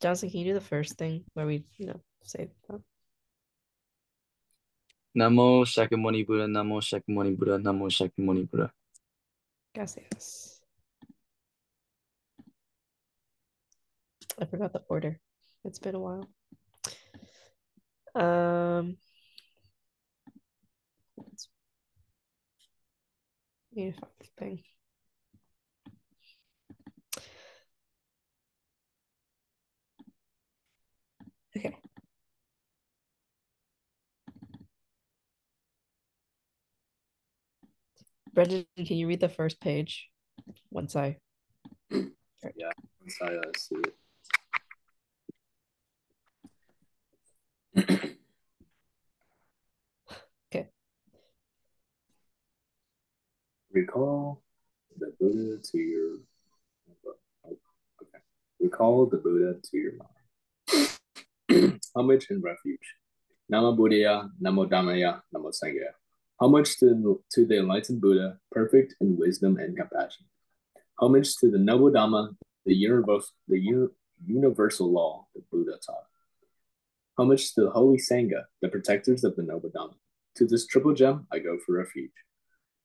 Johnson, can you do the first thing where we, say that? Namo Shakyamuni Buddha, Namo Shakyamuni Buddha, Namo Shakyamuni Buddha. Gotta say this. I forgot the order. It's been a while. Um, need to find the thing. Okay. Brendan, can you read the first page once I Yeah, once I see it. Okay. Recall the Buddha to your okay. Recall the Buddha to your mind. Homage and refuge. Namo Buddhaya, Namo Dhammaya, Namo Sanghaya. Homage to the enlightened Buddha, perfect in wisdom and compassion. Homage to the noble Dhamma, universal law the Buddha taught. Homage to the holy Sangha, the protectors of the noble Dhamma. To this triple gem, I go for refuge.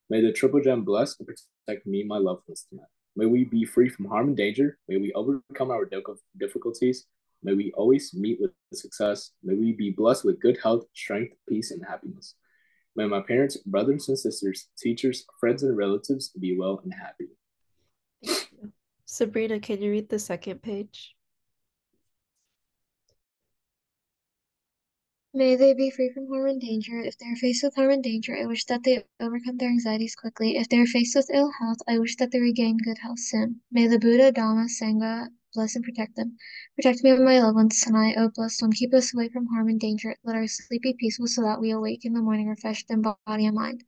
May the triple gem bless and protect me and my loved ones tonight. May we be free from harm and danger. May we overcome our difficulties. May we always meet with success. May we be blessed with good health, strength, peace, and happiness. May my parents, brothers and sisters, teachers, friends, and relatives be well and happy. Sabrina, can you read the second page? May they be free from harm and danger. If they are faced with harm and danger, I wish that they overcome their anxieties quickly. If they are faced with ill health, I wish that they regain good health soon. May the Buddha, Dhamma, Sangha bless and protect them. Protect me and my loved ones tonight, O blessed one. Keep us away from harm and danger. Let our sleep be peaceful so that we awake in the morning refreshed in body and mind.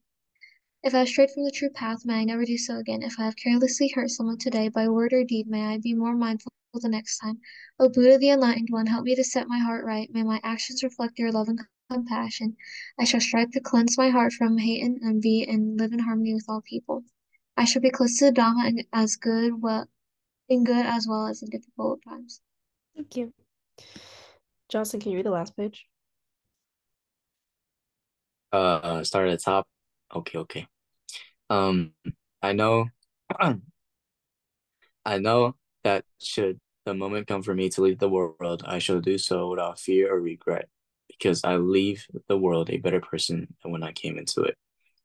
If I have strayed from the true path, may I never do so again. If I have carelessly hurt someone today by word or deed, may I be more mindful the next time. O Buddha, the Enlightened One, help me to set my heart right. May my actions reflect your love and compassion. I shall strive to cleanse my heart from hate and envy and live in harmony with all people. I shall be close to the Dhamma and as good, in good as well as in difficult times. Thank you. Johnson, can you read the last page? Start at the top. Okay. Um, I know, I know that should the moment come for me to leave the world, I shall do so without fear or regret, because I leave the world a better person than when I came into it.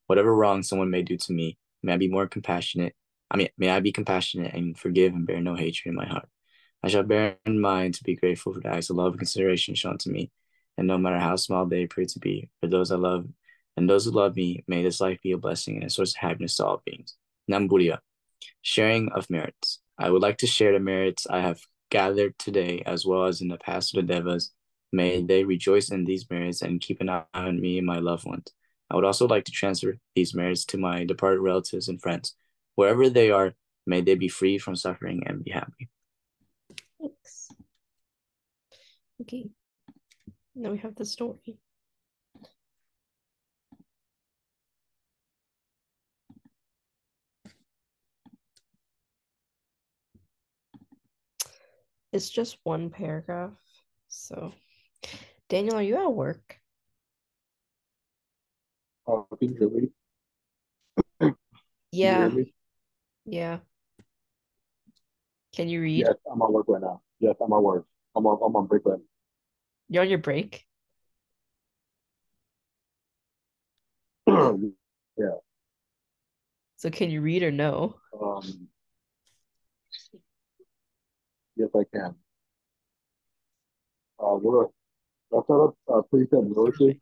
Whatever wrong someone may do to me, may I be more compassionate. May I be compassionate and forgive and bear no hatred in my heart. I shall bear in mind to be grateful for the acts of love and consideration shown to me, and no matter how small they appear to be, for those I love and those who love me, may this life be a blessing and a source of happiness to all beings. Namburia, sharing of merits. I would like to share the merits I have gathered today as well as in the past of the Devas. May they rejoice in these merits and keep an eye on me and my loved ones. I would also like to transfer these merits to my departed relatives and friends. Wherever they are, may they be free from suffering and be happy. Thanks. Okay. Now we have the story. It's just one paragraph. So, Daniel, are you at work? Can you hear me? Can you hear Yeah. me? Yeah. Can you read? Yes, I'm at work right now. Yes, I'm at work. I'm on break right You're on your break? now. Yeah. So can you read or no? Um, yes, I can. What I start up precept notices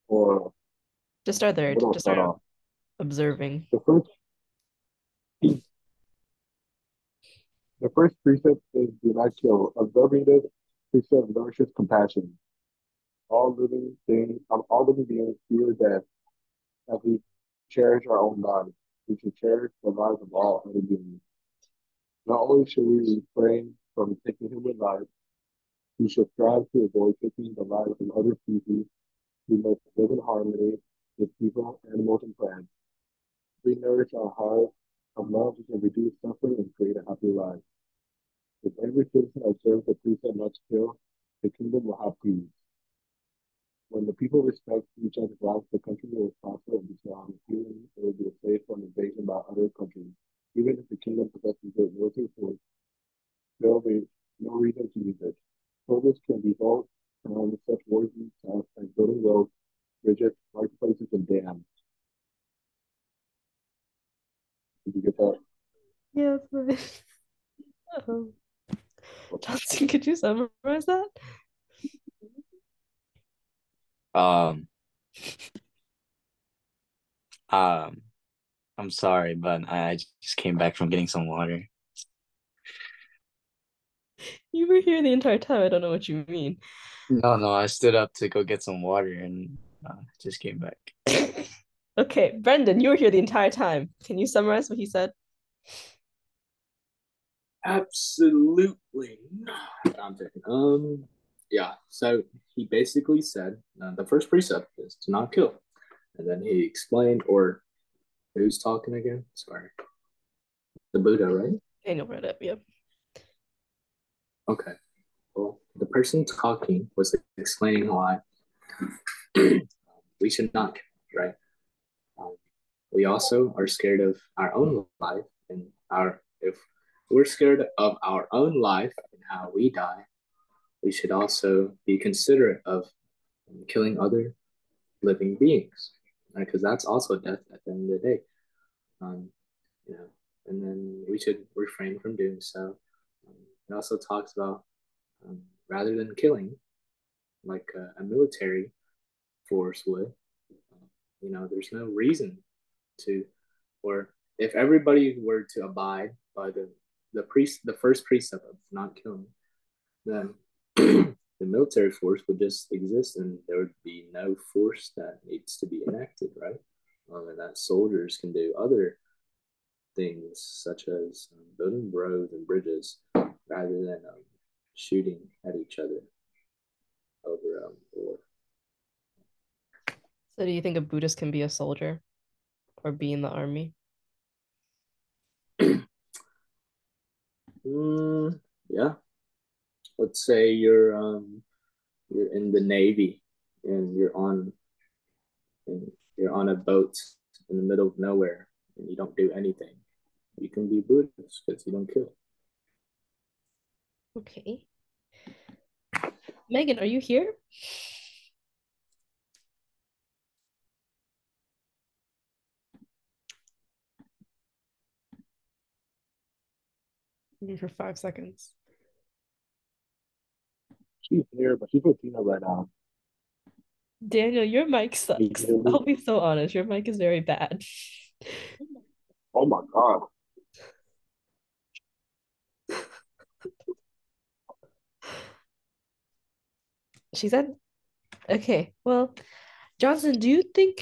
or Just start there. what do I Just start start off? observing. The first the first precept is do not kill. Observing this precept nourishes compassion. All living beings feel that as we cherish our own lives, we should cherish the lives of all other beings. Not only should we refrain from taking human life, we should strive to avoid taking the lives of other species. We must live in harmony with people, animals, and plants. We nourish our heart of love, we can reduce suffering and create a happy life. If every citizen observes the precept not to kill, the kingdom will have peace. When the people respect each other's lives, the country will prosper and be strong. Even it will be safe from invasion by other countries. Even if the kingdom possesses great military force, there will be no reason to use it. Soldiers can devote on such worthy tasks as building roads, bridges, marketplaces, and dams. Did you get that? Yeah, but um, Johnson, could you summarize that? Um, um, I'm sorry, but I just came back from getting some water. You were here the entire time. I don't know what you mean. No, no, I stood up to go get some water and just came back. Okay, Brendan, you were here the entire time. Can you summarize what he said? Absolutely not. I'm joking. Yeah. So he basically said the first precept is to not kill, and then he explained, or who's talking again? Sorry, the Buddha, right? Daniel read it. Yep. Okay. Well, the person talking was explaining why we should not kill, right? Um, we also are scared of our own life and our if we're scared of our own life and how we die, we should also be considerate of killing other living beings, right? Because that's also death at the end of the day. Um, you know, and then we should refrain from doing so. It also talks about rather than killing, like a military force would, there's no reason to, or if everybody were to abide by the first precept of not killing, then the military force would just exist and there would be no force that needs to be enacted, right? And that soldiers can do other things such as building roads and bridges rather than shooting at each other over war. So do you think a Buddhist can be a soldier or be in the army? Yeah, let's say you're in the Navy and and you're on a boat in the middle of nowhere and you don't do anything. You can be Buddhist because you don't kill. Okay. Megan, are you here? Maybe for 5 seconds. She's here, but she's with Tina right now. Daniel, your mic Can you sucks. hear me? I'll be so honest. Your mic is very bad. Oh my God. She said, okay, well, Johnson, actually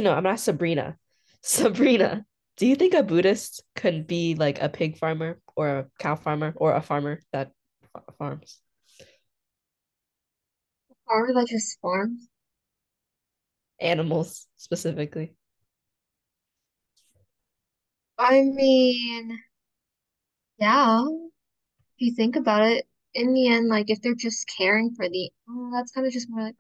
no, I'm gonna ask Sabrina. Sabrina, do you think a Buddhist could be like a pig farmer or a cow farmer or a farmer that farms Farmer that just farms. animals specifically? I mean, yeah, if you think about it, in the end, like if they're just caring for that's kind of just more like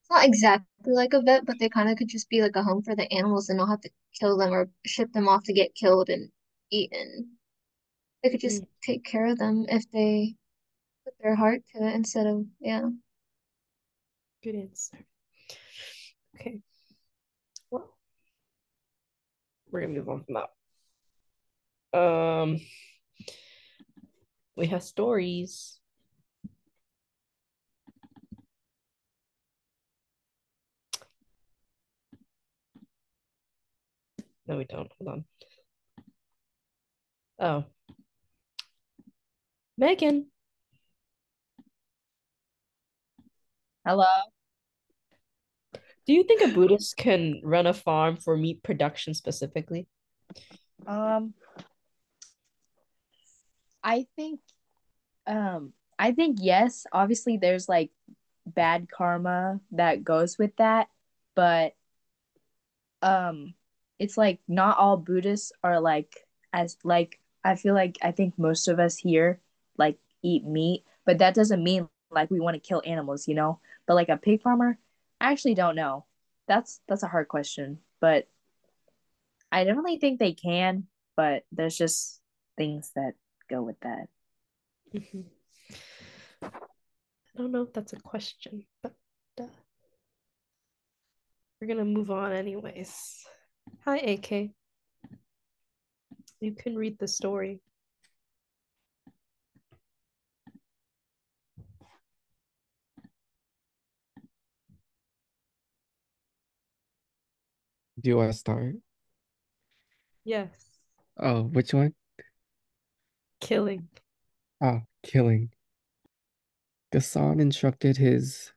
it's not exactly like a vet, but they kind of could just be like a home for the animals and not have to kill them or ship them off to get killed and eaten. They could just Mm, take care of them if they put their heart to it instead of, yeah. good answer. Okay, well, we're gonna move on from that. We have stories. No, we don't. Hold on. Oh, Megan, Hello. do you think a Buddhist can run a farm for meat production specifically? Um, I think I think yes. Obviously there's like bad karma that goes with that, but um it's like not all Buddhists are like as like I think most of us here like eat meat, but that doesn't mean like we want to kill animals, you know? But like a pig farmer, I actually don't know. That's a hard question, but I definitely think they can, but there's just things that go with that. Mhm. I don't know if that's a question, but uh, we're gonna move on anyways. Hi, AK. You can read the story. Do I start? Yes. Oh, which one? Killing. Ah, killing. Gassan instructed his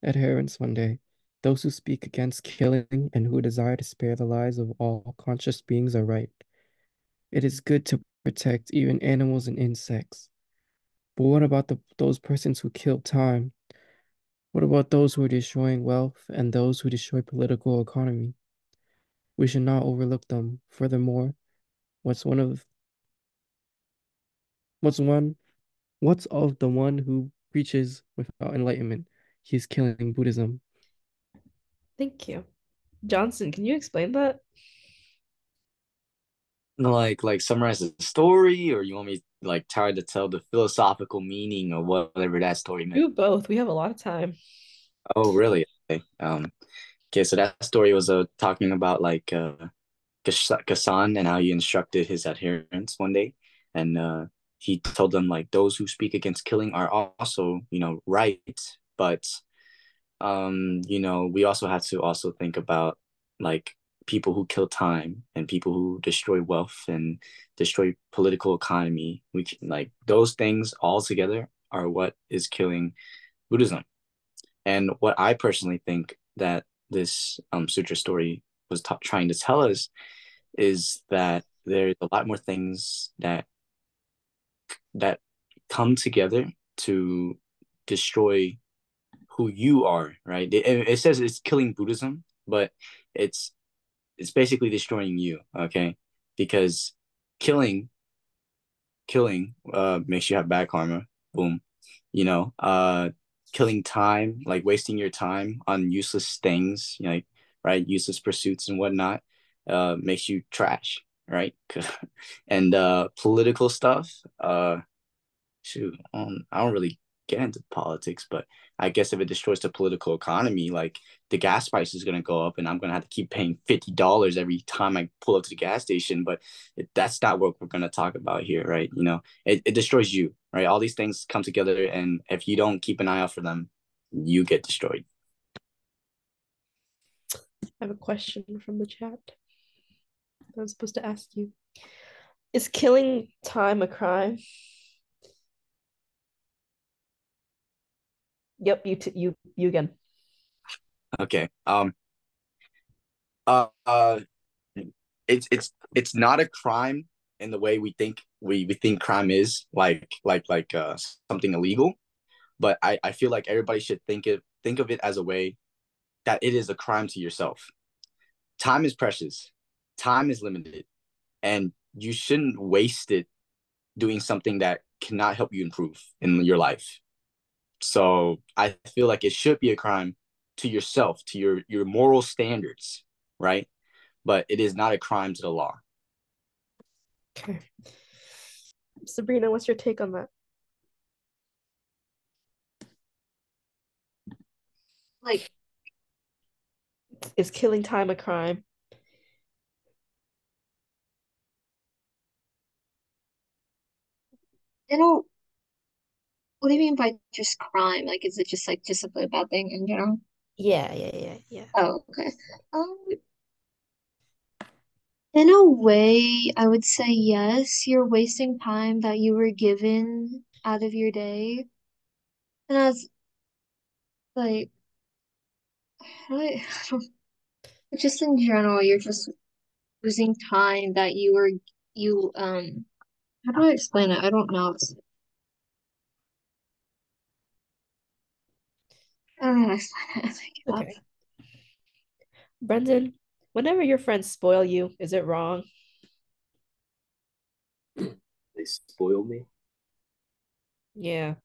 adherents one day. Those who speak against killing and who desire to spare the lives of all conscious beings are right. It is good to protect even animals and insects. But what about those persons who kill time? What about those who are destroying wealth and those who destroy political economy? We should not overlook them. Furthermore, what's one of what's one what's of the one who preaches without enlightenment? He is killing Buddhism. Thank you. Johnson, can you explain that? Like summarize the story, or you want me like try to tell the philosophical meaning of whatever that story meant? Do both. We have a lot of time. Oh, really? Okay. Okay, so that story was talking about like Ghassan and how he instructed his adherents one day, and he told them like those who speak against killing are also right, but we also have to also think about like people who kill time and people who destroy wealth and destroy political economy. We can, like those things all together are what is killing Buddhism. And what I personally think that this sutra story was trying to tell us is that there's a lot more things that come together to destroy who you are, right? It says it's killing Buddhism, but it's it's basically destroying you, okay? Because killing killing makes you have bad karma. Boom. Killing time, like wasting your time on useless things, like right, useless pursuits and whatnot, makes you trash, right? And political stuff, shoot, I don't really get into politics, but I guess if it destroys the political economy, like the gas price is gonna go up, and I'm gonna have to keep paying $50 every time I pull up to the gas station. But that's not what we're gonna talk about here, right? It destroys you, right? All these things come together, and if you don't keep an eye out for them, you get destroyed. I have a question from the chat I was supposed to ask you. Is killing time a crime? Yep, you again. Okay. Uh, uh, it's not a crime in the way we think crime is like something illegal, but I feel like everybody should think of it as a way that it is a crime to yourself. Time is precious, time is limited, and you shouldn't waste it doing something that cannot help you improve in your life. So I feel like it should be a crime to yourself, to your moral standards, right? But it is not a crime to the law. Okay. Sabrina, what's your take on that? Like, Is killing time a crime? I don't, what do you mean by just crime? Like, is it just like just a bad thing in general? Yeah. Oh, okay. Um, in a way, I would say yes. You're wasting time that you were given out of your day. And as like, I don't, just in general, you're just losing time that you how do I explain it? I don't know. I don't know how to explain it. I give up. Okay. Brendan, whenever your friends spoil you, is it wrong? they spoil me. Yeah.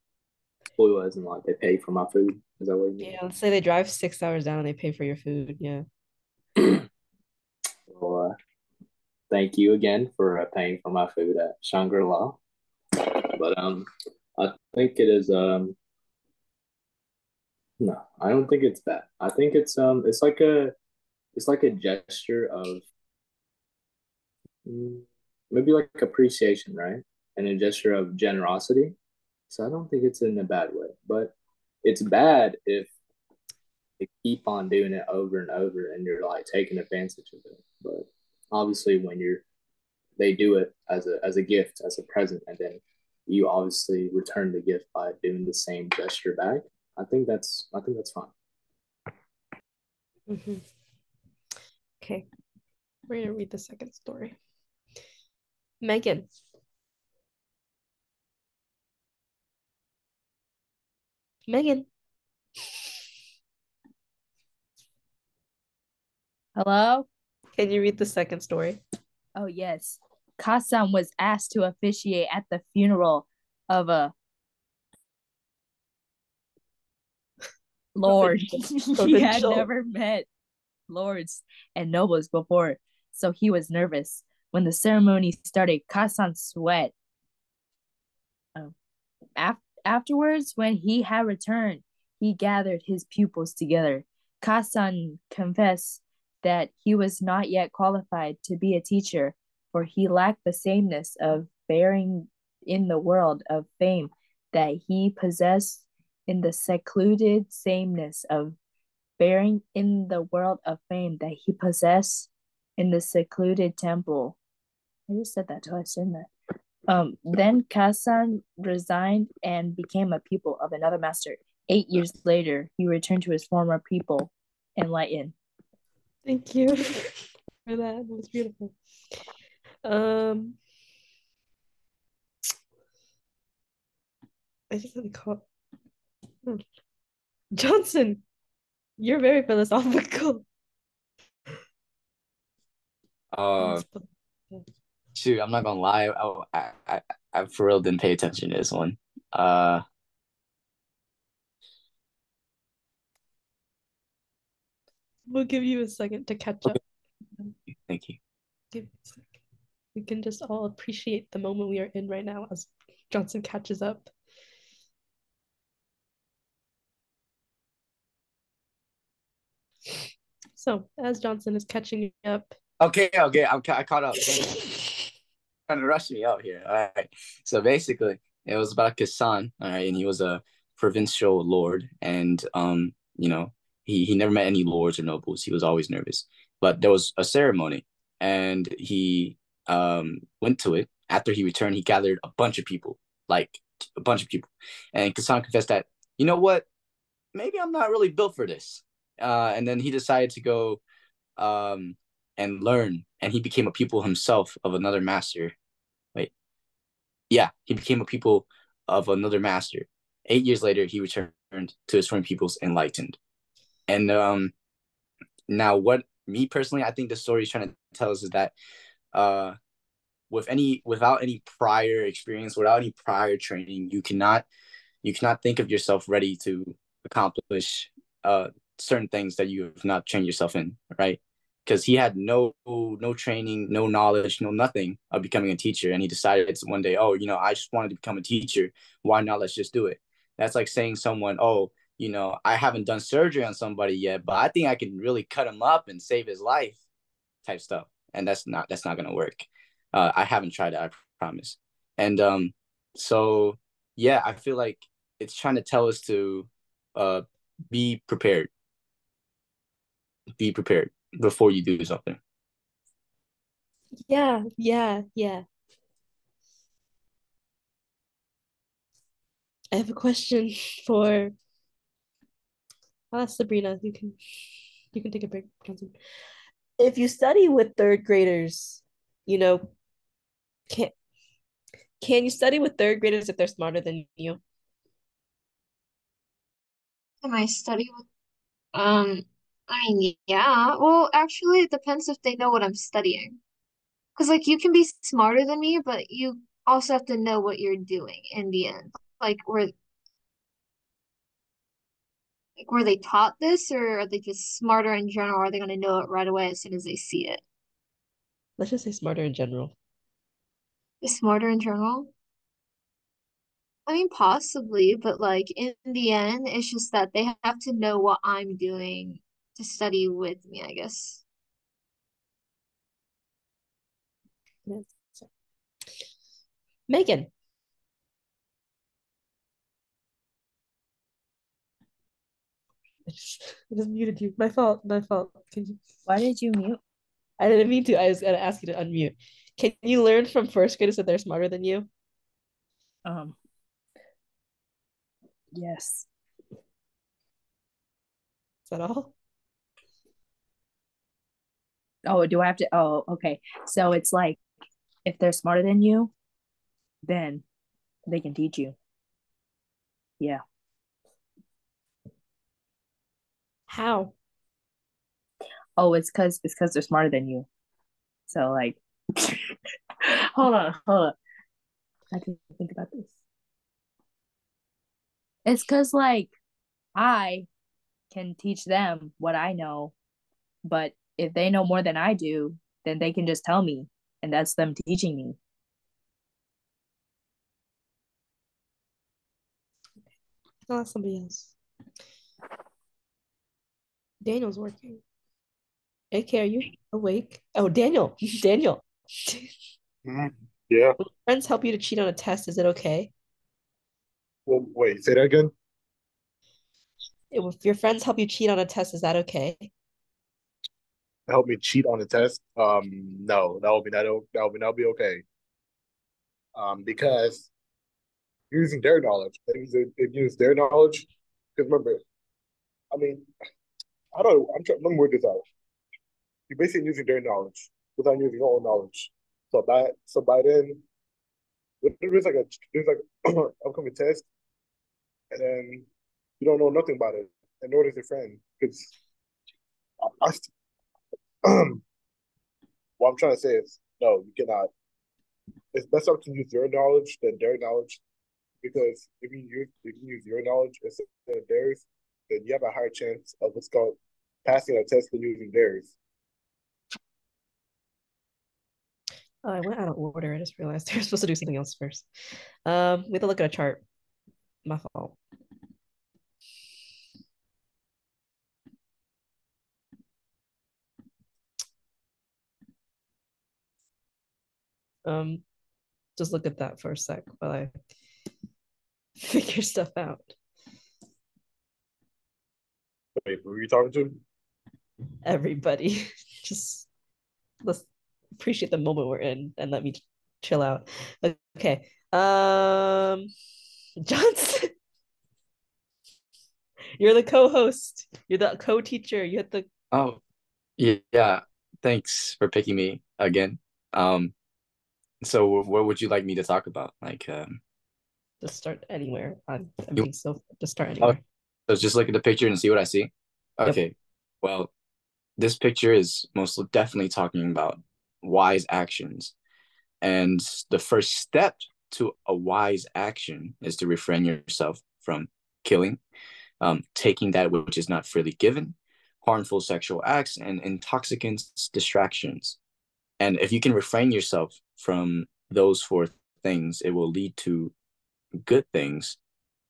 Spoil as in like they pay for my food. Is that what you mean? Yeah. Let's say they drive 6 hours down and they pay for your food. Yeah. Well, thank you again for paying for my food at Shangri-La. But I think it is no, I don't think it's bad. I think it's like a gesture of mm, maybe like appreciation, right? And a gesture of generosity. So I don't think it's in a bad way, but it's bad if they keep on doing it over and over and you're like taking advantage of it. But obviously, when they do it as a gift, as a present, and then you obviously return the gift by doing the same gesture back. I think that's fine. Hmm. Okay. We're gonna read the second story. Megan. Megan. Hello? Can you read the second story? Oh, yes. Kassan was asked to officiate at the funeral of a lord. He had Provincial. never met lords and nobles before, so he was nervous. When the ceremony started, Kassan sweat. Oh. Afterwards, when he had returned, he gathered his pupils together. Kassan confessed that he was not yet qualified to be a teacher, for he lacked the sameness of bearing in the world of fame that he possessed in the secluded sameness of bearing in the world of fame that he possessed in the secluded temple. I just said that twice, didn't I? Then Kassan resigned and became a pupil of another master. 8 years later, he returned to his former pupil, enlightened. Thank you for that. That was beautiful. Um, I just had to call Johnson. You're very philosophical. Uh, shoot, I'm not gonna lie. I for real didn't pay attention to this one. Uh, We'll give you a second to catch up. Thank you. Give me a second. We can just all appreciate the moment we are in right now as Johnson catches up. So, as Johnson is catching up. Okay, I caught up. Trying to rush me out here. All right. So basically, it was about Kassan. All right, and he was a provincial lord, and he never met any lords or nobles. He was always nervous. But there was a ceremony, and he went to it. After he returned, he gathered a bunch of people, like a bunch of people, and Kassan confessed that, you know what, maybe I'm not really built for this. And then he decided to go um, and learn, and he became a pupil himself of another master. Wait, yeah, he became a pupil of another master. 8 years later, he returned to his former pupils enlightened. And now, what me personally, I think the story is trying to tell us is that uh, without any prior experience, without any prior training, you cannot think of yourself ready to accomplish certain things that you have not trained yourself in, right? Because he had no training, no knowledge, no nothing of becoming a teacher, and he decided one day, oh, I just wanted to become a teacher. Why not? Let's just do it. That's like saying someone, oh, I haven't done surgery on somebody yet, but I think I can really cut him up and save his life, type stuff. And that's not gonna work. I haven't tried it, I promise. And so yeah, I feel like it's trying to tell us to uh be prepared. Be prepared before you do something. Yeah, yeah, yeah. I have a question for I'll ask Sabrina. You can take a break, Johnson. If you study with third graders, you know, can can you study with third graders if they're smarter than you? Can I study with, I mean, yeah. Well, actually, it depends if they know what I'm studying. Because, like, you can be smarter than me, but you also have to know what you're doing in the end. Like were they taught this, or are they just smarter in general? Or are they going to know it right away as soon as they see it? Let's just say smarter in general. Smarter in general? I mean, possibly, but like in the end, it's just that they have to know what I'm doing to study with me, I guess. Yes. Megan. I just muted you. My fault. My fault. Can you? Why did you mute? I didn't mean to. I was gonna ask you to unmute. Can you learn from first graders that they're smarter than you? Um, yes. Is that all? Oh, do I have to? Oh, okay. So it's like if they're smarter than you, then they can teach you. Yeah. How? Oh, it's because they're smarter than you. So like, hold on. I have to think about this. It's because like I can teach them what I know, but if they know more than I do, then they can just tell me, and that's them teaching me. I'll ask somebody else. Daniel's working. AK, are you awake? Oh, Daniel. Daniel. Yeah. When friends help you to cheat on a test, is it okay? Well, wait, say that again. If your friends help you cheat on a test, is that okay? Help me cheat on the test. No, that'll be okay. Because using their knowledge, they use their knowledge. Because remember, I mean, I don't. Let me work this out. You're basically using their knowledge without using your own knowledge. So by then, there's like upcoming test, and then you don't know nothing about it, and nor does your friend. Because I, what I'm trying to say is, no, you cannot. It's better to use your knowledge than their knowledge, because if you use your knowledge instead of theirs, then you have a higher chance of what's called passing a test than using theirs. Oh, I went out of order. I just realized I was supposed to do something else first. We have to look at a chart. My fault. Um, just look at that for a sec while I figure stuff out. Wait, who are you talking to? Everybody, just let's appreciate the moment we're in and let me chill out. Okay. Johnson, you're the co-host. You're the co-teacher. You have to Oh, yeah. Thanks for picking me again. Um, so what would you like me to talk about? just start anywhere. I'm You, being so just start oh, anywhere. so just look at the picture and see what I see. Yep. Okay. Well, this picture is most definitely talking about wise actions. And the first step to a wise action is to refrain yourself from killing, taking that which is not freely given, harmful sexual acts, and intoxicants, distractions. And if you can refrain yourself from those four things, it will lead to good things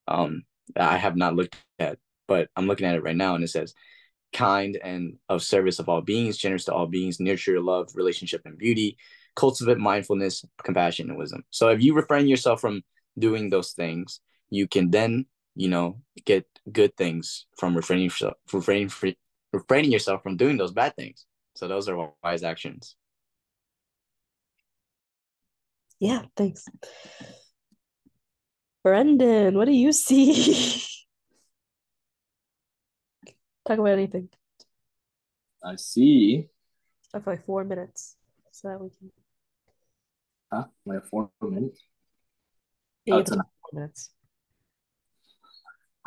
that I have not looked at, but I'm looking at it right now, and it says, kind and of service of all beings, generous to all beings, nurture love, relationship, and beauty, cultivate mindfulness, compassion, and wisdom. So if you refrain yourself from doing those things, you can then, get good things from refraining yourself from doing those bad things. So those are wise actions. Yeah, thanks. Brendan, what do you see? Talk about anything. I see. I feel like 4 minutes. So that we can Huh? Like 4 minutes. yeah, you Oh, have to tonight. talk 4 minutes.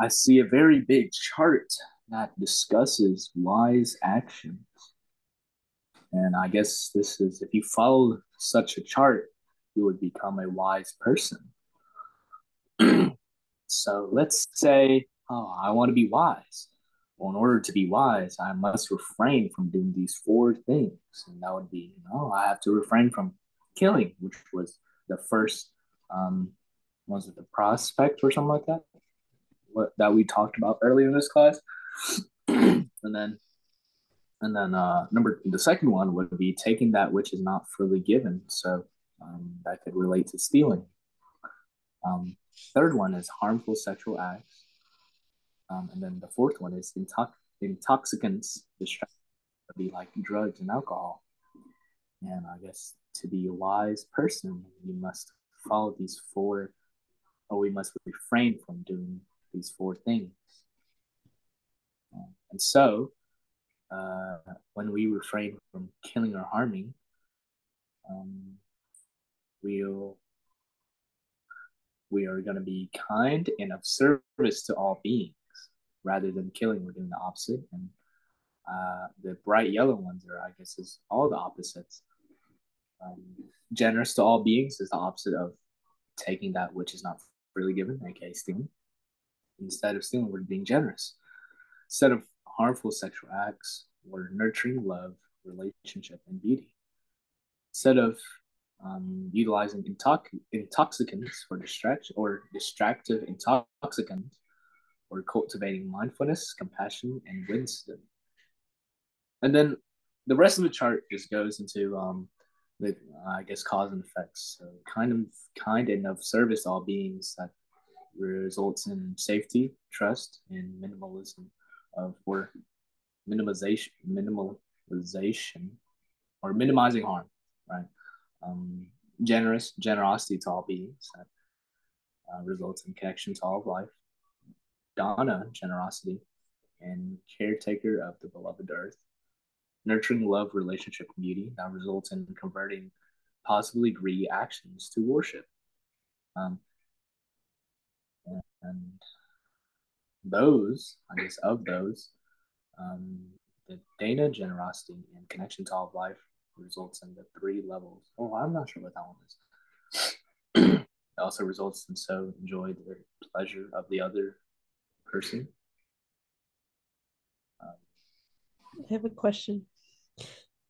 I see a very big chart that discusses wise actions. And I guess this is, if you follow such a chart, you would become a wise person. So let's say, oh, I want to be wise. Well, in order to be wise, I must refrain from doing these four things. And that would be, I have to refrain from killing, which was the first, was it the prospect or something like that? What that we talked about earlier in this class. and then the second one would be taking that which is not freely given. So that could relate to stealing. Third one is harmful sexual acts. And then the fourth one is intoxicants, distraction, would be like drugs and alcohol. And I guess to be a wise person, you must follow these four, or we must refrain from doing these four things. And so, when we refrain from killing or harming, we'll we are going to be kind and of service to all beings rather than killing. We're doing the opposite. And the bright yellow ones are, I guess, is all the opposites. Generous to all beings is the opposite of taking that which is not freely given, aka stealing. Instead of stealing, we're being generous. Instead of harmful sexual acts, we're nurturing love, relationship, and beauty. Instead of utilizing intoxicants for distraction or distractive intoxicants, or cultivating mindfulness, compassion, and wisdom. And then the rest of the chart just goes into the I guess cause and effects. So kind and of service to all beings that results in safety, trust, and minimalism or minimalization or minimizing harm, right? Generosity to all beings that results in connection to all of life. Dana, generosity, and caretaker of the beloved earth. Nurturing love, relationship, and beauty that results in converting possibly greedy actions to worship. And those, I guess, of those, the Dana, generosity, and connection to all of life results in the three levels. Oh, I'm not sure what that one is. It also results in so enjoy the pleasure of the other person. I have a question.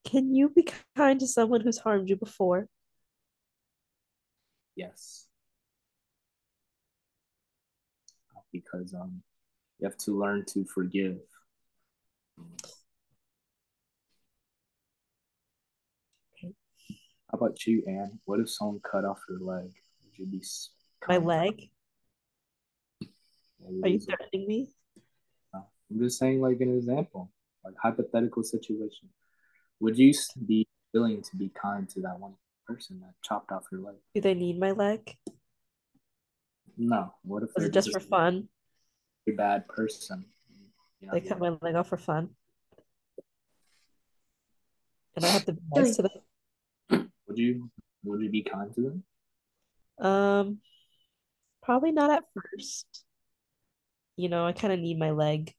Can you be kind to someone who's harmed you before? Yes, because you have to learn to forgive. How about you, Anne? What if someone cut off your leg? Would you be My kind? leg? Are you threatening me? I'm just saying, like an example, like hypothetical situation. Would you be willing to be kind to that one person that chopped off your leg? Do they need my leg? No. What if Was they're it just for fun? a bad person? They cut my leg off for fun. And I have to be nice to them. Would you be kind to them? Probably not at first. I kind of need my leg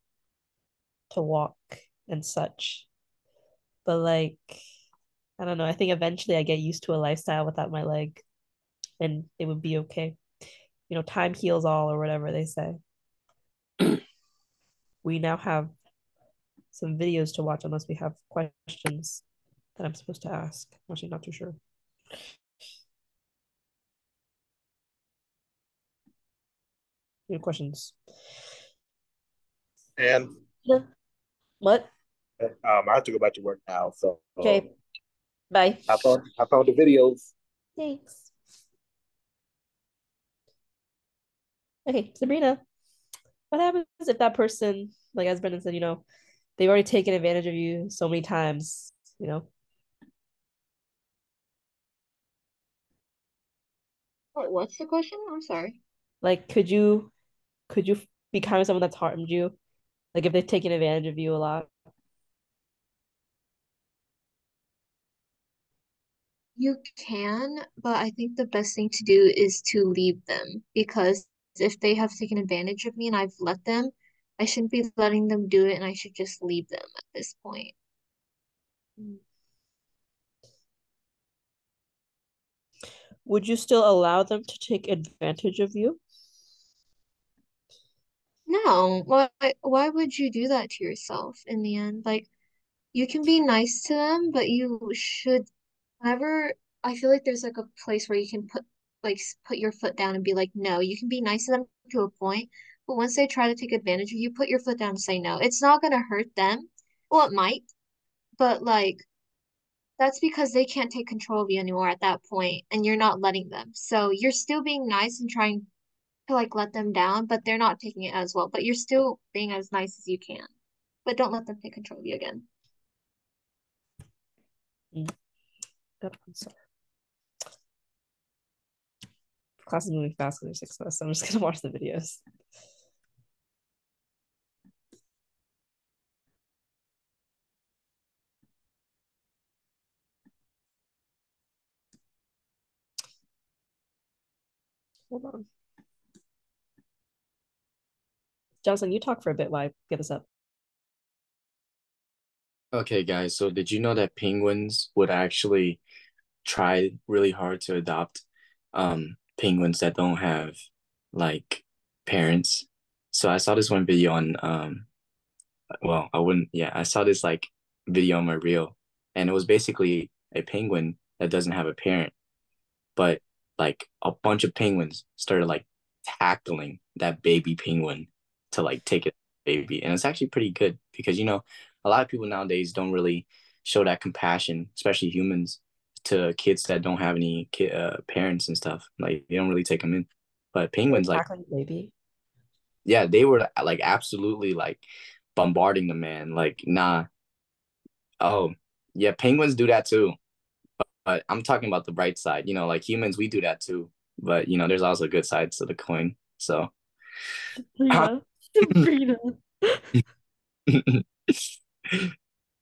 to walk and such. But like, I don't know. I think eventually I get used to a lifestyle without my leg and it would be okay. Time heals all or whatever they say. We now have some videos to watch unless we have questions that I'm supposed to ask. I'm actually not too sure. Any questions? And Yeah. What? I have to go back to work now. So Okay. Bye. I found the videos. Thanks. Okay, Sabrina, what happens if that person, like as Brendan said, they've already taken advantage of you so many times. What's the question? I'm sorry. Like, could you be kind of someone that's harmed you? Like if they've taken advantage of you a lot? You can, but I think the best thing to do is to leave them because if they have taken advantage of me and I've let them, I shouldn't be letting them do it and I should just leave them at this point. would you still allow them to take advantage of you? No, why would you do that to yourself in the end? Like, you can be nice to them, but you should whenever I feel like there's like a place where you can put your foot down and be like, no, you can be nice to them to a point, but once they try to take advantage of you, put your foot down and say no. It's not gonna hurt them. Well, it might, but like that's because they can't take control of you anymore at that point, and you're not letting them. So you're still being nice and trying to like let them down, but they're not taking it as well. But you're still being as nice as you can. But don't let them take control of you again. Good answer. Class is moving fast because there's 6 of us, so I'm just gonna watch the videos. Hold on. Johnson, you talk for a bit while I get this up. Okay, guys, so did you know that penguins would actually try really hard to adopt penguins that don't have like parents? So I saw this one video on well, I wouldn't, yeah, I saw this like video on my reel, and it was basically a penguin that doesn't have a parent, but like a bunch of penguins started like tackling that baby penguin to like take it baby. And it's actually pretty good because a lot of people nowadays don't really show that compassion, especially humans, to kids that don't have any parents and stuff. Like they don't really take them in. But penguins, like, Tackling baby. yeah, they were like absolutely like bombarding the man. Like, nah, oh yeah, penguins do that too. But I'm talking about the bright side. Like humans, we do that too. But there's also good sides to the coin. So, Sabrina. Sabrina.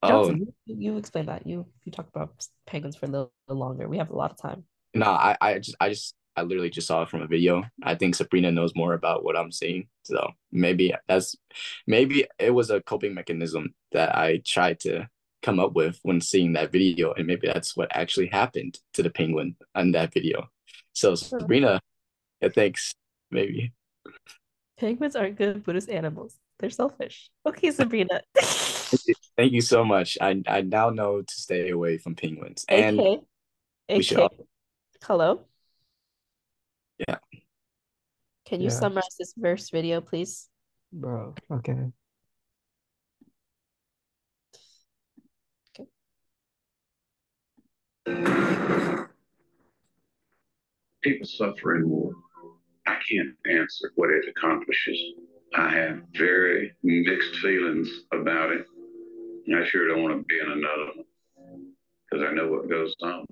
oh Johnson, you explain that. You talk about penguins for a little longer. We have a lot of time. no, I literally just saw it from a video. I think Sabrina knows more about what I'm seeing. So maybe it was a coping mechanism that I tried to come up with when seeing that video, and maybe that's what actually happened to the penguin on that video. So Sabrina, yeah, thanks. Maybe. Penguins aren't good Buddhist animals. They're selfish. Okay, Sabrina. Thank you so much. I now know to stay away from penguins, and AK. we should AK. Hello. Yeah. Can you Yeah. summarize this verse video, please? Bro, okay. People suffer in war. I can't answer what it accomplishes. I have very mixed feelings about it. I sure don't want to be in another one because I know what goes on.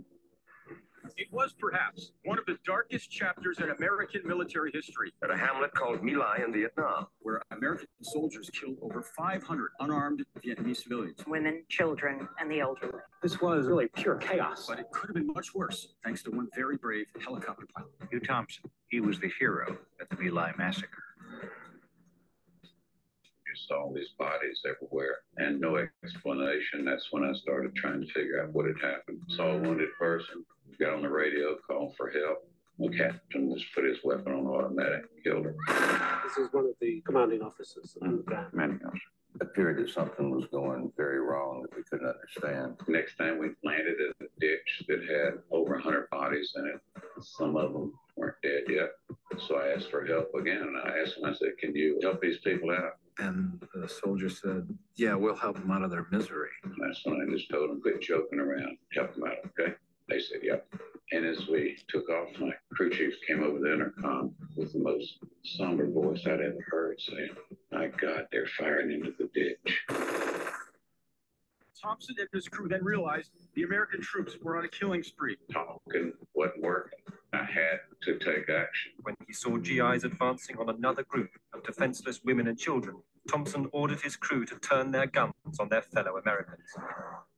It was perhaps one of the darkest chapters in American military history. At a hamlet called My Lai in Vietnam, where American soldiers killed over 500 unarmed Vietnamese civilians. Women, children, and the elderly. This was really pure chaos, but it could have been much worse thanks to one very brave helicopter pilot. Hugh Thompson. He was the hero at the My Lai massacre. You saw these bodies everywhere and no explanation. That's when I started trying to figure out what had happened. Saw a wounded person, got on the radio, called for help. The captain just put his weapon on automatic, killed her. This is one of the commanding officers on the ground. Commanding officer. It appeared that something was going very wrong that we couldn't understand. Next time we landed at a ditch that had over 100 bodies in it. Some of them weren't dead yet. So I asked for help again, and I asked them, I said, can you help these people out? And the soldier said, yeah, we'll help them out of their misery. And that's when I just told them, quit joking around, help them out, okay? They said, yep. And as we took off, my crew chief came over the intercom with the most somber voice I'd ever heard, saying, my God, they're firing into the ditch. Thompson and his crew then realized the American troops were on a killing spree. Talking wasn't working. I had to take action. When he saw GIs advancing on another group of defenseless women and children, Thompson ordered his crew to turn their guns on their fellow Americans.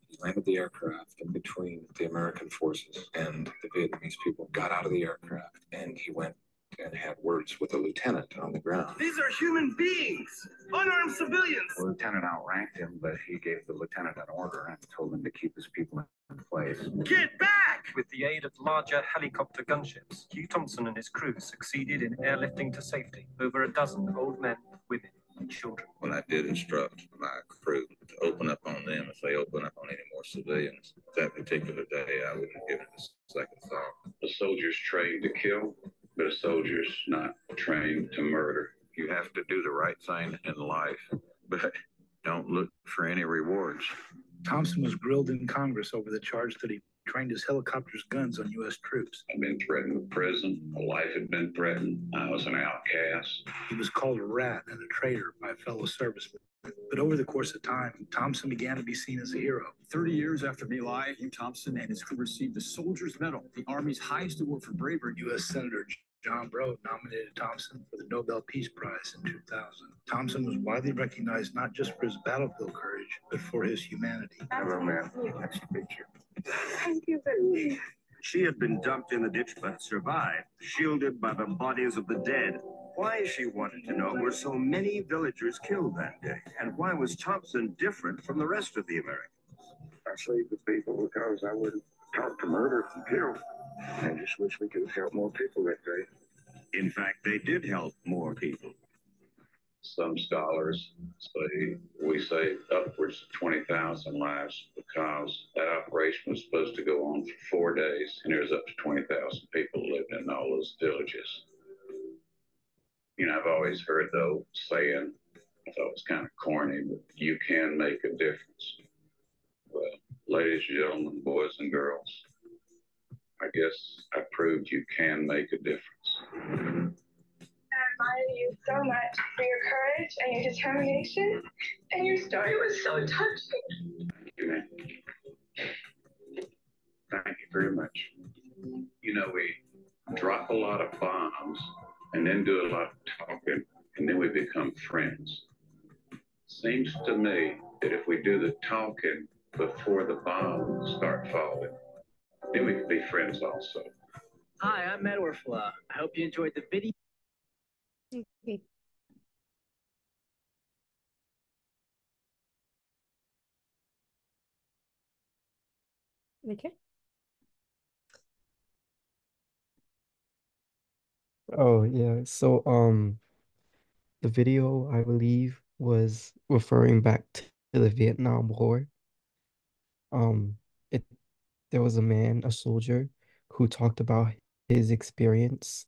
He landed the aircraft in between the American forces and the Vietnamese people, got out of the aircraft, and he went and had words with the lieutenant on the ground. These are human beings, unarmed civilians. The lieutenant outranked him, but he gave the lieutenant an order and told him to keep his people in place. Get back! With the aid of larger helicopter gunships, Hugh Thompson and his crew succeeded in airlifting to safety over a dozen old men, women, and children. Well, I did instruct my crew to open up on them if they open up on any more civilians. That particular day, I wouldn't give it a second thought. A soldier's trained to kill, but a soldier's not trained to murder. You have to do the right thing in life, but don't look for any rewards. Thompson was grilled in Congress over the charge that he trained his helicopter's guns on U.S. troops. I'd been threatened with prison. My life had been threatened. I was an outcast. He was called a rat and a traitor by fellow servicemen. But over the course of time, Thompson began to be seen as a hero. 30 years after My Lai, Hugh Thompson and his crew received the Soldier's Medal, the Army's highest award for bravery. U.S. Senator John Broad nominated Thompson for the Nobel Peace Prize in 2000. Thompson was widely recognized not just for his battlefield courage, but for his humanity. Hello, ma'am. Nice to meet you. Thank you very much. She had been dumped in the ditch but survived, shielded by the bodies of the dead. Why, she wanted to know, were so many villagers killed that day? And why was Thompson different from the rest of the Americans? I saved the people because I wouldn't talk to murder and kill. I just wish we could help more people that day. In fact, they did help more people. Some scholars say we saved upwards of 20,000 lives because that operation was supposed to go on for 4 days, and there was up to 20,000 people living in all those villages. You know, I've always heard the old saying, I thought it was kind of corny, but you can make a difference. Well, ladies and gentlemen, boys and girls, I guess I proved you can make a difference. I admire you so much for your courage and your determination, and your story was so touching. Thank you, man. Thank you very much. You know, we drop a lot of bombs and then do a lot of talking, and then we become friends. Seems to me that if we do the talking before the bombs start falling, then we can be friends also. Hi, I'm Edwardfla. I hope you enjoyed the video. Okay. Okay. Oh yeah. So the video I believe was referring back to the Vietnam War. It there was a man, a soldier, who talked about his experience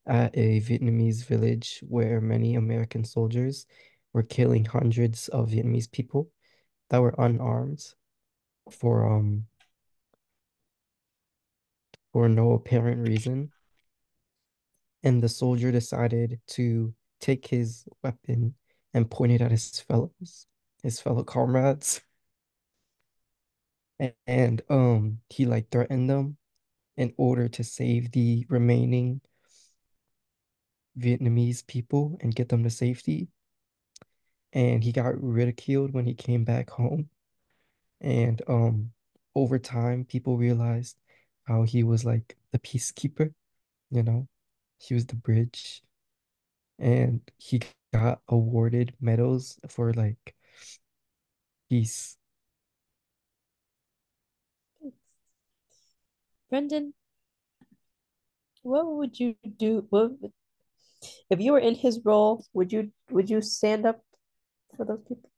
at a Vietnamese village where many American soldiers were killing hundreds of Vietnamese people that were unarmed for for no apparent reason. And the soldier decided to take his weapon and point it at his fellow comrades. And he like threatened them in order to save the remaining Vietnamese people and get them to safety. And he got ridiculed when he came back home. And over time, people realized how he was like the peacekeeper, you know, he was the bridge. And he got awarded medals for like peace. Brendan, what would you do? What if you were in his role? Would you stand up for those people?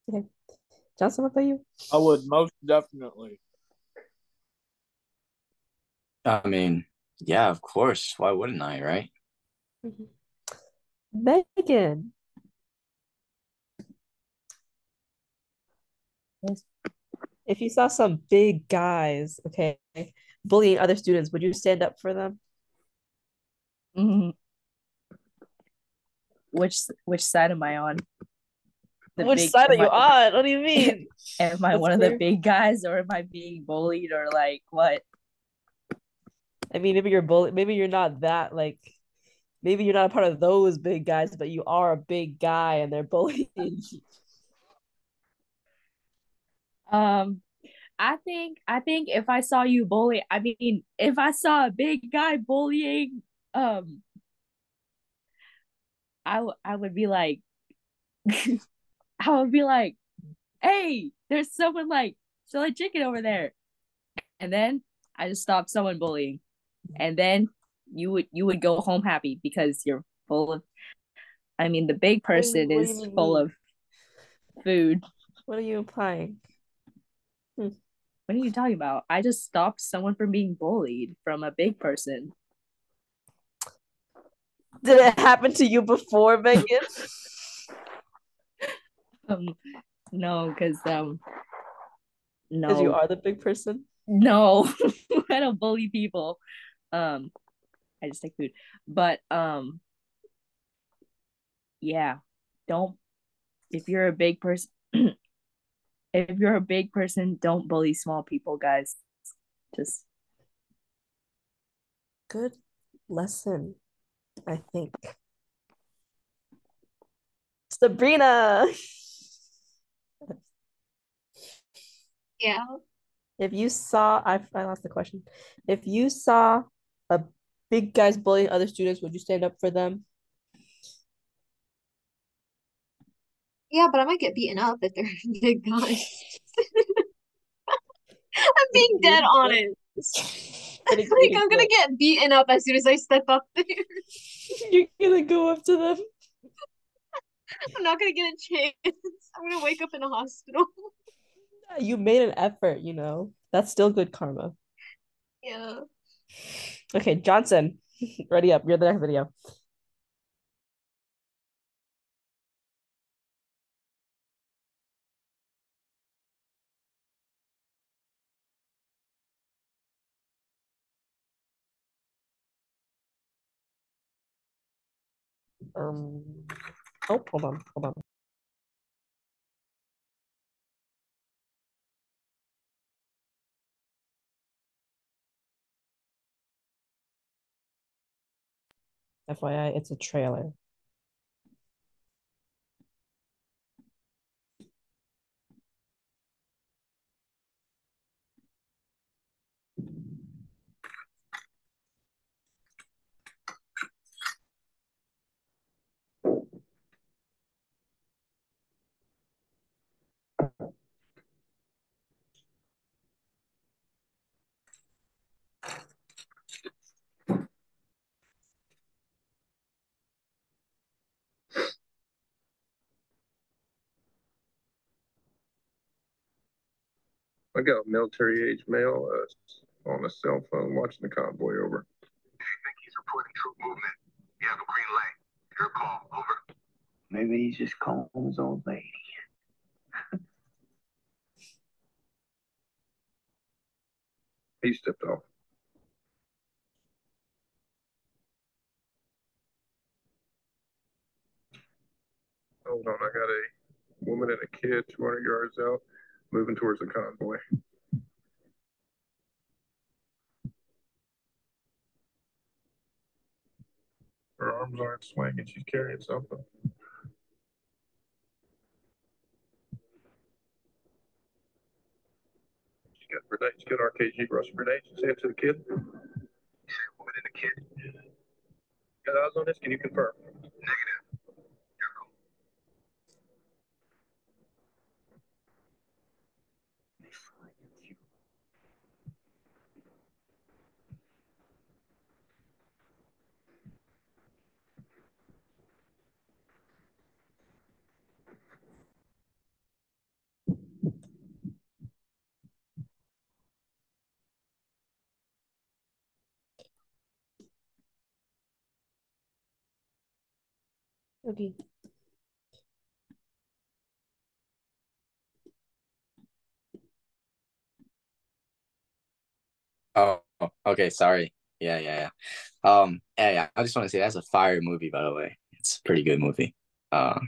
Okay, Johnson, what about you? I would most definitely. I mean, yeah, of course. Why wouldn't I, right? Megan. If you saw some big guys, okay, bullying other students, would you stand up for them? Mhm. Which side am I on? Which side are you on? What do you mean? Am I one of the big guys, or am I being bullied, or like what? I mean, maybe you're bullied. Maybe you're not that like. Maybe you're not a part of those big guys, but you are a big guy, and they're bullying you. I think if I saw you bully, I mean, if I saw a big guy bullying, I would be like, I would be like, hey, there's someone like Still a chicken over there. And then I just stopped someone bullying. And then you would go home happy because you're full of, I mean, the big person What do you is mean full me? of food. What are you implying? What are you talking about? I just stopped someone from being bullied from a big person. Did it happen to you before, Megan? Um, no, because Because you no, are the big person. no, I don't bully people. I just take food, but yeah, don't. If you're a big person, if you're a big person, don't bully small people, guys. Just Good lesson, I think. Sabrina, Yeah. if you saw, I lost the question. If you saw a big guys bullying other students, would you stand up for them? Yeah, but I might get beaten up if they're big guys. I'm being dead honest. Getting Like, I'm gonna get beaten up as soon as I step up there. You're gonna go up to them. I'm not gonna get a chance. I'm gonna wake up in a hospital. You made an effort, you know. That's still good karma. Yeah. Okay, Johnson, ready up. You're the next video. Oh, hold on, hold on. FYI, it's a trailer. I got a military age male on a cell phone watching the convoy over. He's reporting troop movement. You have a green light. Your call. Over. Maybe he's just calling his old lady. He stepped off. Hold on, I got a woman and a kid 200 yards out, moving towards the convoy. Her arms aren't swinging. She's carrying something. She's got grenades. She's got RKG Russian grenades. Say it to the kid. Woman and a kid. Got eyes on this? Can you confirm? Negative. Your call. Okay. Oh, okay. Sorry. Yeah. Yeah. I just want to say that's a fire movie, by the way. It's a pretty good movie. Uh,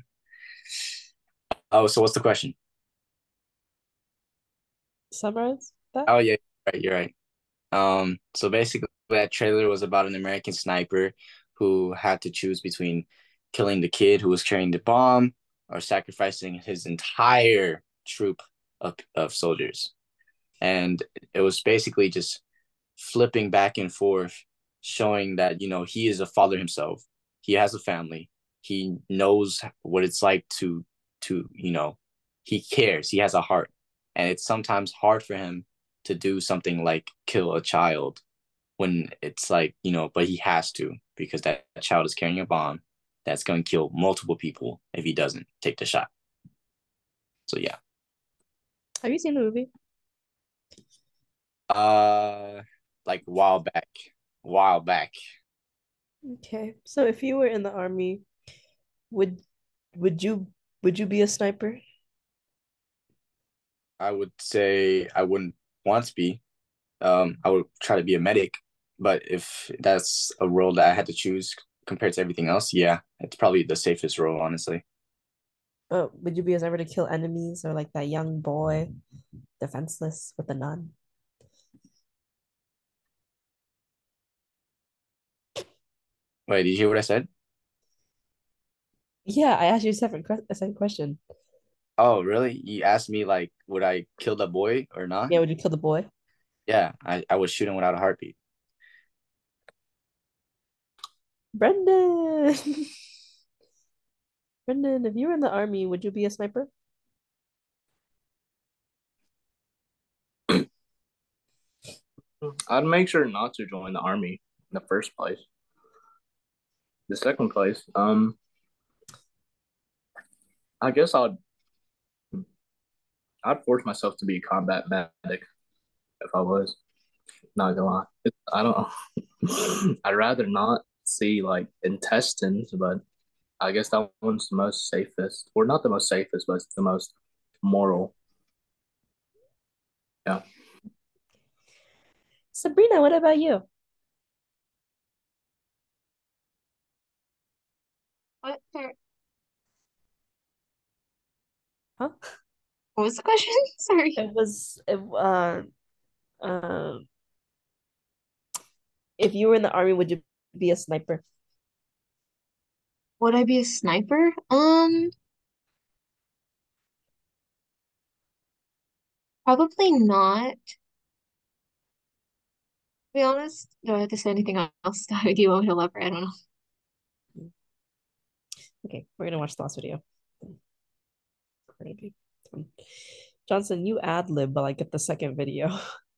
oh, so what's the question? Summarize that? Oh, yeah, you're right. So basically, that trailer was about an American sniper who had to choose between killing the kid who was carrying the bomb or sacrificing his entire troop of soldiers. And it was basically just flipping back and forth, showing that, he is a father himself. He has a family. He knows what it's like to, he cares. He has a heart. and it's sometimes hard for him to do something like kill a child when it's like, but he has to because that child is carrying a bomb that's going to kill multiple people if he doesn't take the shot. So yeah. Have you seen the movie? Like a while back. While back. Okay. So if you were in the army, would would you would you be a sniper? I would say I wouldn't want to be. I would try to be a medic, but if that's a role that I had to choose compared to everything else, yeah, it's probably the safest role, honestly. Oh, would you be a sniper to kill enemies or like that young boy, defenseless with the nun? Wait, did you hear what I said? Yeah, I asked you a second question. Oh, really? You asked me like, would I kill the boy or not? Yeah, would you kill the boy? Yeah, I would shoot him without a heartbeat. Brendan. Brendan, if you were in the army, would you be a sniper? I'd make sure not to join the army in the first place. The second place, I guess I'd force myself to be a combat medic if I was. Not gonna lie, I don't. I'd rather not see like intestines, but I guess that one's the most safest, or not the most safest, but it's the most moral. Yeah. Sabrina, what about you? What? Huh? What was the question? Sorry. Uh, if you were in the army, would you be a sniper? Would I be a sniper? Probably not. To be honest, do I have to say anything else? Do you want me to elaborate? I don't know. Okay, we're gonna watch the last video. Maybe. Johnson, you ad lib, but like get the second video,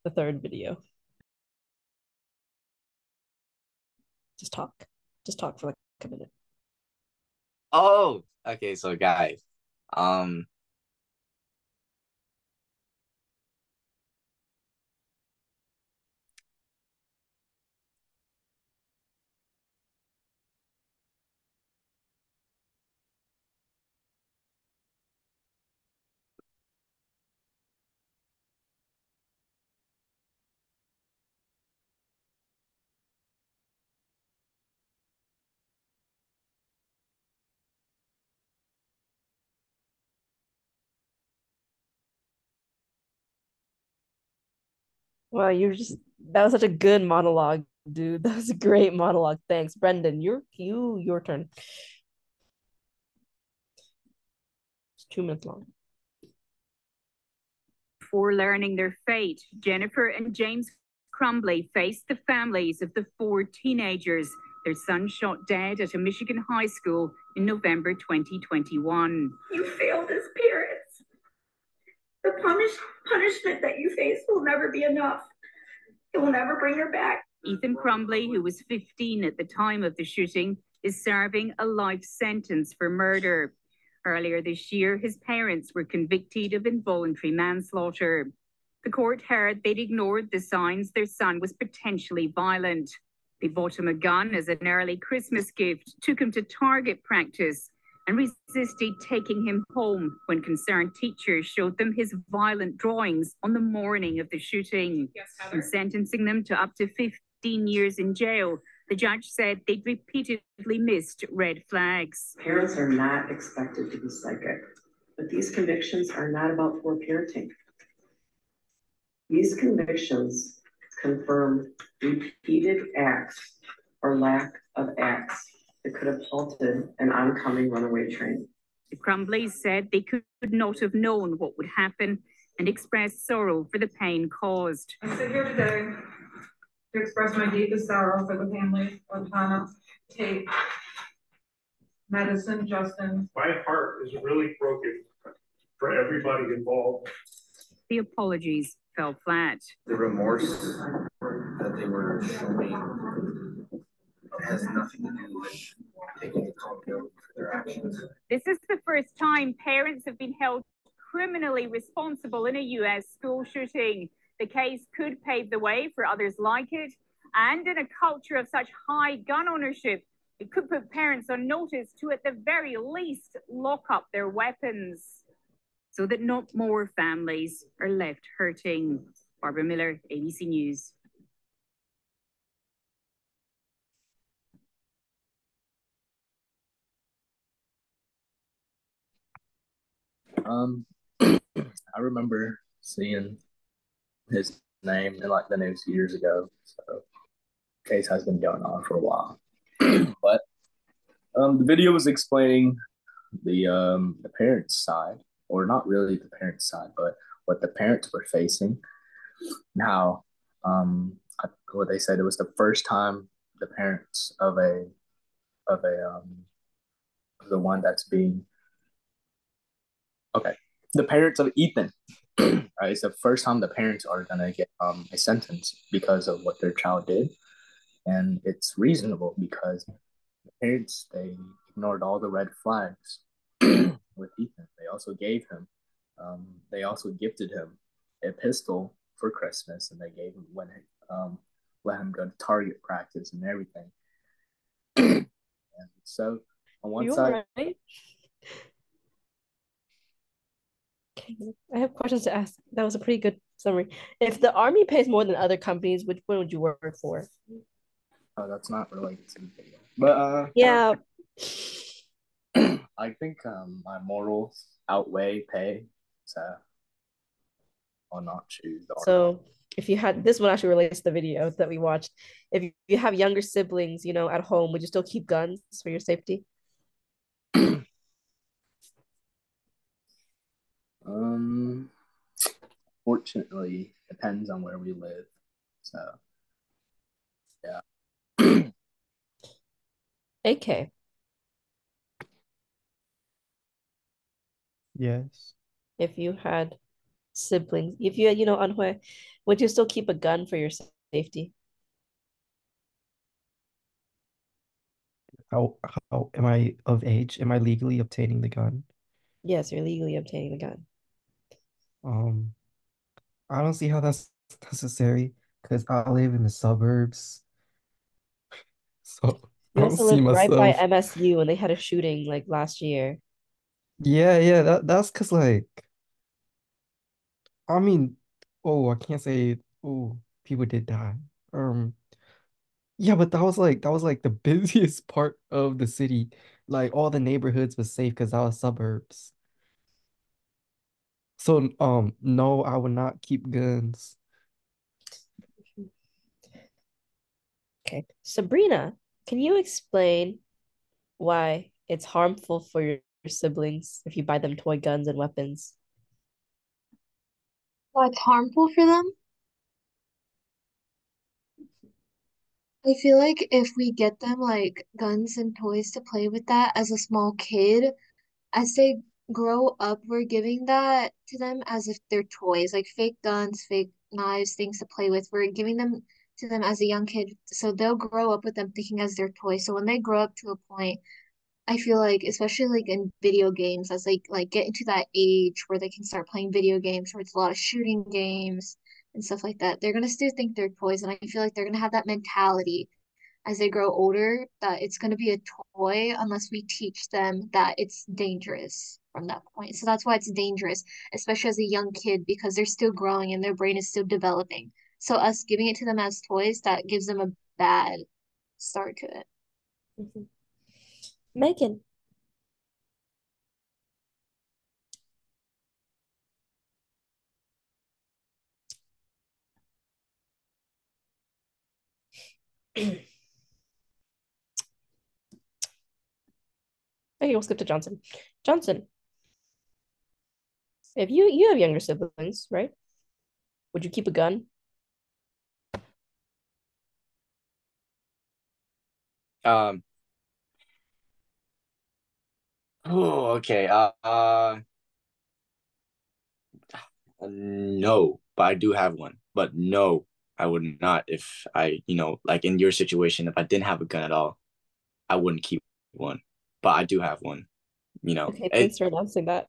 the third video. Just talk. Just talk for like a minute. Oh, okay. So guys, um, Wow, that was such a good monologue, dude. That was a great monologue. Thanks. Brendan, your turn. It's 2 minutes long. Before learning their fate, Jennifer and James Crumbly faced the families of the 4 teenagers their son shot dead at a Michigan high school in November 2021. You failed as parents. The punishment that you face will never be enough. It will never bring her back. Ethan Crumbly, who was 15 at the time of the shooting, is serving a life sentence for murder. Earlier this year, his parents were convicted of involuntary manslaughter. The court heard they'd ignored the signs their son was potentially violent. They bought him a gun as an early Christmas gift, took him to target practice, and resisted taking him home when concerned teachers showed them his violent drawings on the morning of the shooting. And sentencing them to up to 15 years in jail, the judge said they'd repeatedly missed red flags. Parents are not expected to be psychic, but these convictions are not about poor parenting. These convictions confirm repeated acts or lack of acts that could have halted an oncoming runaway train. The Crumblies said they could not have known what would happen and expressed sorrow for the pain caused. I sit here today to express my deepest sorrow for the families of Hannah, Tate, Madison, Justin. My heart is really broken for everybody involved the apologies fell flat. The remorse that they were showing has nothing to do with taking accountability for their actions. This is the first time parents have been held criminally responsible in a US school shooting. The case could pave the way for others like it. And in a culture of such high gun ownership, it could put parents on notice to, at the very least, lock up their weapons so that not more families are left hurting. Barbara Miller, ABC News. I remember seeing his name in like the news years ago. So case has been going on for a while. But the video was explaining the parents' side, or not really the parents' side, but what the parents were facing. Now, what they said, it was the first time the parents of the one that's being okay, the parents of Ethan. Right, it's the first time the parents are gonna get a sentence because of what their child did, and it's reasonable because the parents, they ignored all the red flags with Ethan. They also gifted him a pistol for Christmas, and they gave him let him go to target practice and everything. And so on one You side, right? Okay, I have questions to ask. That was a pretty good summary. If the army pays more than other companies, which one would you work for? oh, that's not related to the video, but Yeah, I think my morals outweigh pay, so I'll not choose the army. so if you had this one actually relates to the video that we watched. If you have younger siblings, at home, would you still keep guns for your safety? Fortunately, depends on where we live. So, yeah. AK. Yes. If you had siblings, if you had, Anhui, would you still keep a gun for your safety? How am I of age? Am I legally obtaining the gun? Yes, you're legally obtaining the gun. Um, I don't see how that's necessary because I live in the suburbs, so I You don't also see live right by myself. MSU, and they had a shooting like last year. Yeah, that's because like I mean, oh, I can't say oh, people did die. Um, yeah, but that was like the busiest part of the city. Like all the neighborhoods was safe because I was suburbs. So no, I would not keep guns. Okay. Sabrina, can you explain why it's harmful for your siblings if you buy them toy guns and weapons? Why it's harmful for them? I feel like if we get them like guns and toys to play with that as a small kid, as they grow up, we're giving that to them as if they're toys, like fake guns, fake knives, things to play with. We're giving them to them as a young kid, so they'll grow up with them thinking as their toys. So when they grow up to a point, I feel like, especially like in video games, as they like get into that age where they can start playing video games, where it's a lot of shooting games and stuff like that, they're gonna still think they're toys, and I feel like they're gonna have that mentality as they grow older that it's going to be a toy unless we teach them that it's dangerous from that point. So that's why it's dangerous, especially as a young kid, because they're still growing and their brain is still developing. So us giving it to them as toys, that gives them a bad start to it. Mhm. Megan. Okay, we'll skip to Johnson. Johnson, if you have younger siblings, right? Would you keep a gun? Um. Oh, okay. No, but I do have one. But no, I would not if like in your situation, if I didn't have a gun at all, I wouldn't keep one. But I do have one. Okay, It, thanks for announcing that.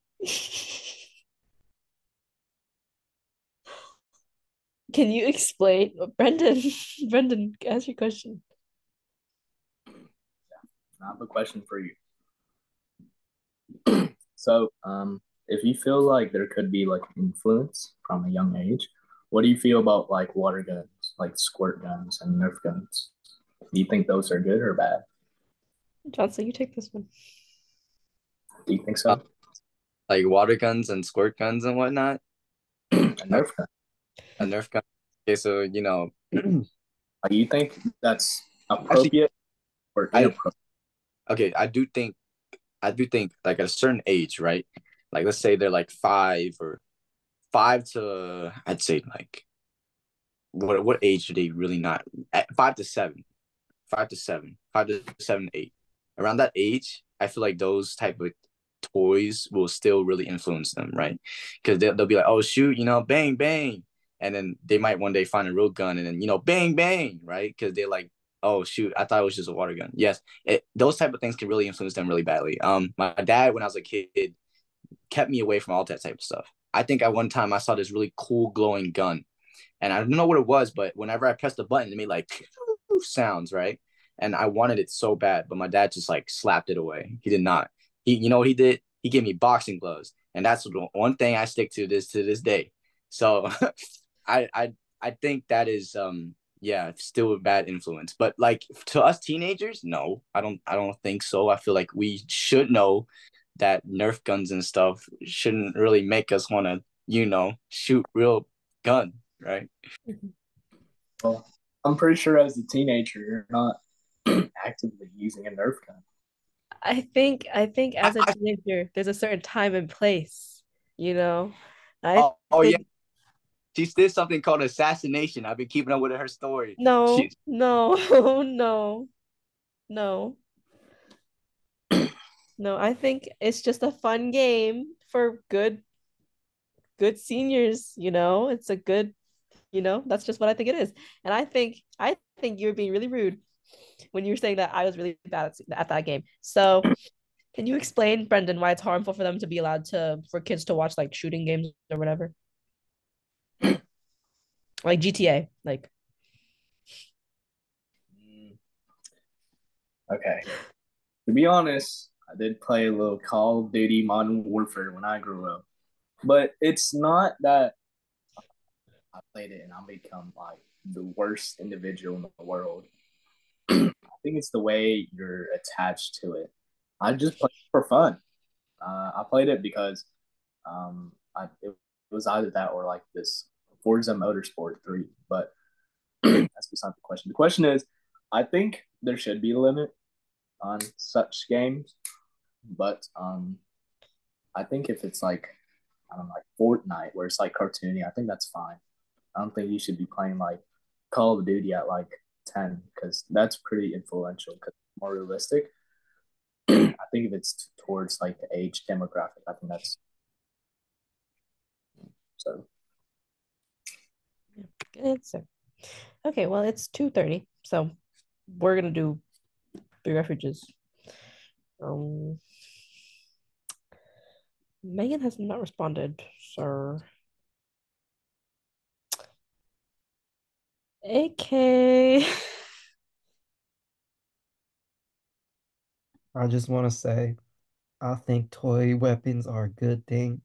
Can you explain, Brendan? Brendan, ask your question. I have a question for you. So, if you feel like there could be like influence from a young age, what do you feel about like water guns, like squirt guns and Nerf guns? Do you think those are good or bad? Johnson, you take this one. Do you think uh, so? like water guns and squirt guns and whatnot. A Nerf gun. A Nerf gun. Okay, so Do you think that's actually, appropriate or I inappropriate? okay, I do think like at a certain age, right? Like let's say they're like 5 to I'd say like what age do they really not at 5 to 7, 5 to 7, 5 to 7, 8. Around that age, I feel like those type of toys will still really influence them, right? Because they'll be like, oh shoot, bang bang, and then they might one day find a real gun, and then bang bang, right? Because they're like, oh shoot, I thought it was just a water gun. Yes, those type of things can really influence them really badly. My dad, when I was a kid, kept me away from all that type of stuff. I think at one time I saw this really cool glowing gun, and I don't know what it was, but whenever I pressed the button, it made like sounds, right? And I wanted it so bad, but my dad just like slapped it away. He did not. You know what he did? He gave me boxing gloves, and that's the one thing I stick to this day. So, I think that is yeah, still a bad influence. But like to us teenagers, no, I don't think so. I feel like we should know that Nerf guns and stuff shouldn't really make us want to shoot real gun, right? Well, I'm pretty sure as a teenager, you're not actively using a Nerf gun. I think as a teenager, there's a certain time and place, you know. I Oh yeah, think she did something called assassination. I've been keeping up with her story. no, She no, no, no, no. I think it's just a fun game for good seniors, you know. It's a good, that's just what I think it is. And I think you're being really rude when you're saying that I was really bad at that game. So can you explain, Brendan, why it's harmful for them to be allowed for kids to watch like shooting games or whatever? Like GTA, like Okay. To be honest, I did play a little Call of Duty Modern Warfare when I grew up, but it's not that I played it and I become like the worst individual in the world. I think it's the way you're attached to it. I just played it for fun. I played it because it was either that or like this Forza Motorsport 3. But that's beside the question. The question is, I think there should be a limit on such games, but I think if it's like I don't know, like Fortnite where it's like cartoony, I think that's fine. I don't think you should be playing like Call of Duty at like 10 because that's pretty influential because it's more realistic. I think if it's towards like the age demographic, I think that's so. good answer. Okay, well it's 2:30, so we're gonna do three refuges. Um, Megan has not responded, sir. AK. I just want to say, I think toy weapons are a good thing.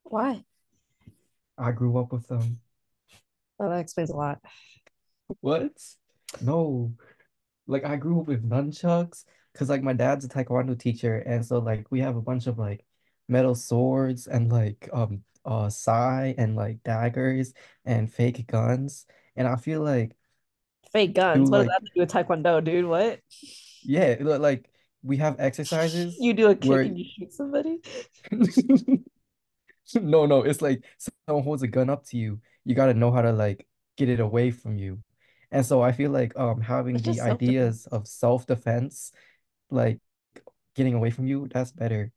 Why? I grew up with them. Oh, that explains a lot. What? No, like I grew up with nunchucks because like my dad's a taekwondo teacher, and so like we have a bunch of like metal swords and like sai and like daggers and fake guns. And I feel like Fake do guns. What does that like have to do with Taekwondo, dude? What? yeah, like we have exercises You do a kick where and you shoot somebody? no, it's like someone holds a gun up to you. You got to know how to like get it away from you. And so I feel like having It's the just self-defense. ideas of self-defense, like getting away from you, that's better.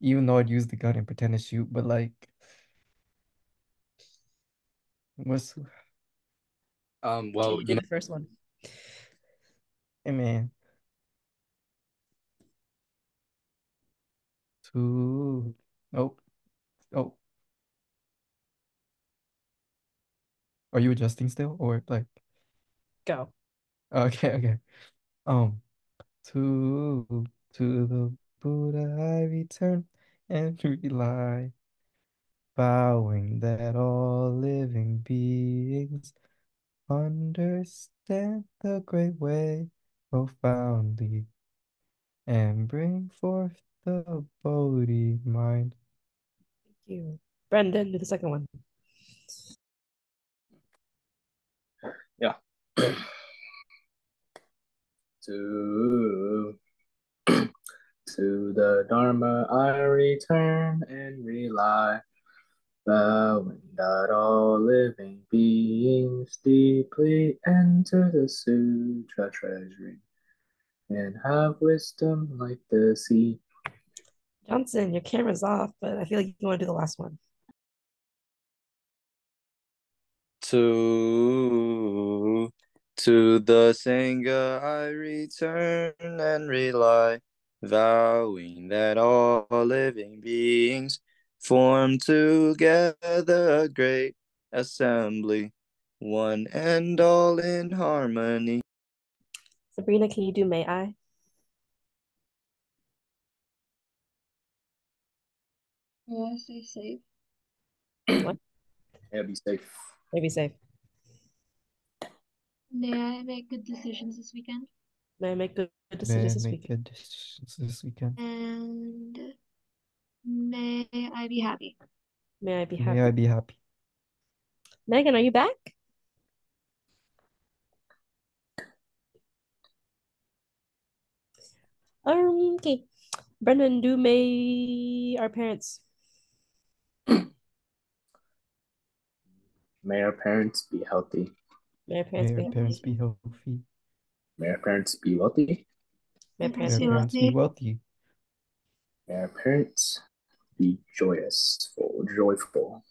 Even though I'd use the gun and pretend to shoot, but like What's Well, You did the first one. hey man. Two. Oh. Oh. Are you adjusting still or like? Go. Okay, okay. Um, to the Buddha I return and rely, vowing that all living beings understand the great way profoundly and bring forth the Bodhi mind. Thank you. Brendan, do the second one. Yeah. to to the Dharma I return and rely, vowing that all living beings deeply enter the sutra treasury and have wisdom like the sea. Johnson, your camera's off, but I feel like you want to do the last one. To the Sangha I return and rely, vowing that all living beings form together a great assembly, one and all in harmony. Sabrina, can you do May I? Yeah, stay safe. What? Yeah, be safe. Maybe safe. May I make good decisions this weekend? May I make good May I decisions this make weekend? good decisions this weekend? And may I be happy? May I be May I happy? be happy? Megan, are you back? Okay. Brendan, do may our parents. May our parents be healthy. May our parents May be our parents be healthy. healthy. May our parents be wealthy. May our May parents our be parents be wealthy. wealthy. May our parents be joyful.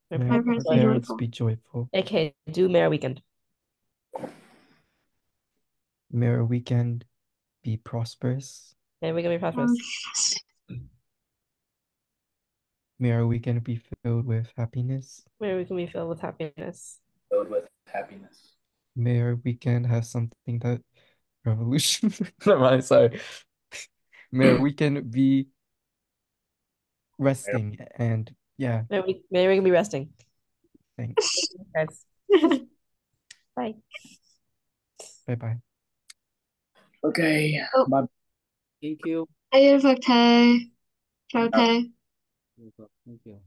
May May our our parents be parents joyful. be joyful. Okay, do may our weekend. May our weekend be prosperous. May our weekend be prosperous. May our weekend be filled with happiness. May our weekend be filled with happiness. Filled with happiness. May our weekend have something that revolution. Never mind, sorry. May our weekend be resting and yeah. May our weekend be resting. Thanks. Guys. Bye. Bye bye. Okay. Oh. Bye. Thank you. I gotta fuck Ty. Ciao, Ty. Thank you.